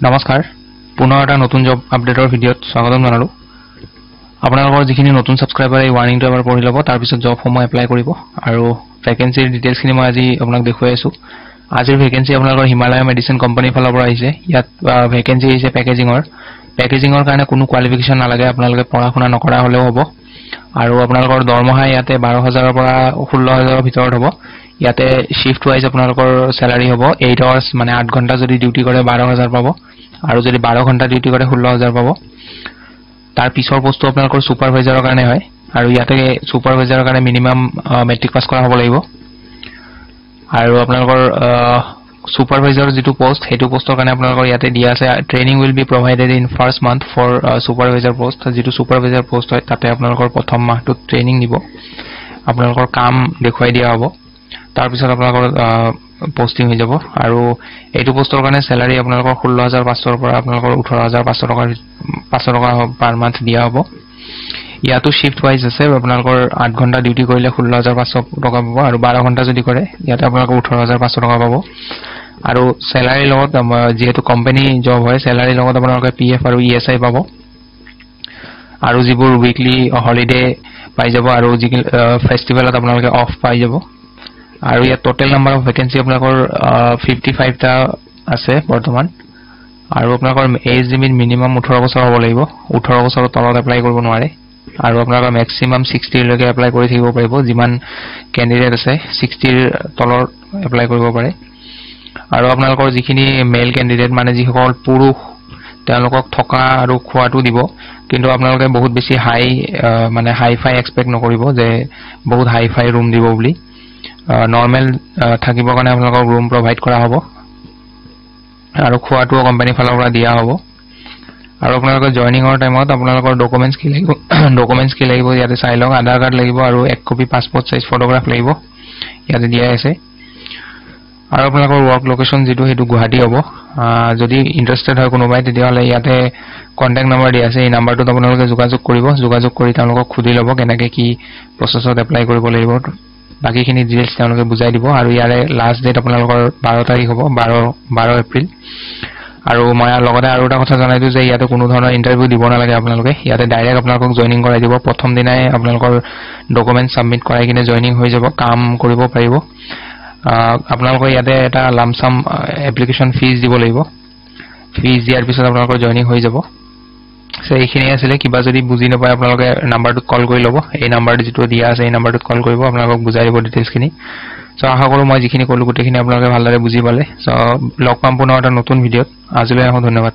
নমস্কাৰ পুনৰ এটা নতুন জব আপডেটৰ ভিডিঅ'ত স্বাগতম জনালো আপোনালোকৰ যিখিনি নতুন সাবস্ক্ৰাইবাৰ এই ৱাৰ্নিংটো এবাৰ পঢ়ি ল'ব তাৰ পিছত জব সমূহ এপ্লাই কৰিব আৰু ভ্যাকেন্সিৰ ডিটেইলছখিনি মই আজি আপোনাক দেখুৱাই আছো আজিৰ ভ্যাকেন্সি আপোনালোকৰ হিমালয় মেডিচিন কোম্পানীৰ ফালৰ পৰা আহিছে ইয়াত ভ্যাকেন্সি আহিছে পেকেজিঙৰ কাৰণে কোনো কোৱালিফিকেশন নালাগে আপোনালোকে পঢ়া-শুনা নকৰা হলেও হ'ব আৰু আপোনালোকৰ দৰমহা ইয়াতে 12000 ৰ পৰা 16000 ৰ ভিতৰত হ'ব ইয়াতে শিফট ওয়াইজ আপোনালোকৰ স্যালাৰি হ'ব 8 আৱাৰ্স মানে 8 ঘণ্টা যদি ডিউটি কৰে 12000 পাব আৰু যদি 12 ঘণ্টা ডিউটি কৰে 16000 পাব তাৰ পিছৰ পোষ্টটো আপোনালোকৰ সুপাৰভাইজাৰৰ কাৰণে হয় আৰু ইয়াতে সুপাৰভাইজাৰৰ কাৰণে মিনিমাম মেট্ৰিক পাস কৰা হ'ব লাগিব আৰু আপোনালোকৰ সুপাৰভাইজাৰ যেটো পোষ্ট হেতু পোষ্টৰ কাৰণে আপোনালোকৰ ইয়াতে দিয়া আছে training will be provided in first month for supervisor post যেটো সুপাৰভাইজাৰ পোষ্ট হয় তাতে আপোনালোকৰ প্ৰথম মাহটো ট্ৰেইনিং দিব আপোনালোকৰ কাম দেখুৱাই দিয়া হ'ব তাৰ পিছত আপোনালোকৰ পোষ্টিং হৈ যাব আৰু এইটো পোষ্টৰ কাৰণে স্যালাৰি আপোনালোকৰ 16500 ৰ পৰা আপোনালোকৰ 18500 টকা পাৰ মান্থ দিয়া হ'ব ইয়াতো শিফট ওয়াইজ আছে আপোনালোকৰ 8 ঘণ্টা ডিউটি কৰিলে 16500 টকা পাব আৰু 12 ঘণ্টা যদি কৰে ইয়াতে আপোনালোকৰ 18500 টকা পাব আৰু স্যালাৰি লগত যেহেতু কোম্পানী জব হয় স্যালাৰি লগত আপোনালোকে পিএফ আৰু ইএসআই পাব আৰু যিবোৰ উইকলি হলিডে পাই যাব আৰু ফেষ্টিভেলত আপোনালোকে অফ পাই যাব আৰু ইয়াত টোটাল নাম্বাৰ অফ ভ্যাকেন্সি আপোনালোকৰ 55 টা আছে বৰ্তমান আৰু আপোনালোকৰ এজ লিমিট মিনিমাম 18 বছৰ হ'ব লাগিব 18 বছৰৰ তলত এপ্লাই কৰিব নোৱাৰে আৰু আপোনালোকৰ ম্যাক্সিমাম 60 লৈকে এপ্লাই কৰি থাকিব পাৰিব যিমান ক্যান্ডিডেট আছে 60 ৰ তলৰ এপ্লাই কৰিব পাৰে আৰু আপোনালোকৰ যিখিনি মেল ক্যান্ডিডেট মানে যিসকল পুৰুষ তেওঁলোকক থকা আৰু খোৱাটো দিব কিন্তু আপোনালোকে বহুত বেছি মানে হাই-ফাই এক্সপেক্ট নকৰিব যে বহুত হাই-ফাই ৰুম দিব বুলি নৰমাল থাকিবৰ কাৰণে আপোনালোকক ৰুম প্ৰভাইড কৰা হ'ব আৰু খোৱাটো কোম্পানী ফালৰ পৰা দিয়া হ'ব আৰু আপোনালোকৰ জয়নিংৰ টাইমত আপোনালোকৰ ডকুমেন্টস কি লাগিব ইয়াতে চাই লওক আধাৰ কাৰ্ড লাগিব আৰু এক কপি পাসপোৰ্ট সাইজ ফটোগ্ৰাফ লাগিব ইয়াতে দিয়া আছে আৰু আপোনালোকৰ ওয়াৰ্ক লোকেশন যেটো হেতু গুৱাহাটী হ'ব যদি ইন্টাৰেস্টেড হয় কোনোবাই তেতিয়াহলে ইয়াতে কন্টাক্ট নম্বৰ দিয়া আছে এই নম্বৰটোত আপোনালোকে যোগাযোগ কৰি তেওঁলোকক খুদি ল'ব কেনেকৈ কি প্ৰসেছত এপ্লাই কৰিব লাগিব বাকিখিনি ডিটেইলছ তেওঁলোকে বুজাই দিব আৰু ইয়াৰে লাষ্ট ডেট আপোনালোকৰ 12 তাৰিখ হ'ব 12 এপ্ৰিল আৰু মই লগতে আৰু এটা কথা জনাই দিও যে ইয়াতে কোনো ধৰণৰ ইন্টাৰভিউ দিব নালাগে আপোনালোকে ইয়াতে ডাইৰেক্ট আপোনালোকক জয়নিং কৰাই দিব প্ৰথম দিনাই আপোনালোকৰ ডকুমেন্ট সাবমিট কৰাই কিনে জয়নিং হৈ যাব কাম কৰিব পাৰিব আপোনালোকৰ ইয়াতে এটা লামসাম এপ্লিকেশন ফিজ দিব লাগিব ফিজ দিয়াৰ পিছত আপোনালোকৰ জয়নিং হৈ যাব সো এইখিনি আছিল কিবা যদি বুজি নাপায় আপোনালোকে নম্বৰটোত কল কৰি ল'ব এই নম্বৰটো যেটো দিয়া আছে এই নম্বৰটোত কল কৰিব আপোনালোকক বুজাই দিব ডিটেইলছখিনি সো আশা কৰো মই যিখিনি কলো গোটেইখিনি আপোনালোকে ভালদৰে বুজি পালে সো লগ পাম পুনৰ এটা নতুন ভিডিঅ'ত আজিলৈ ধন্যবাদ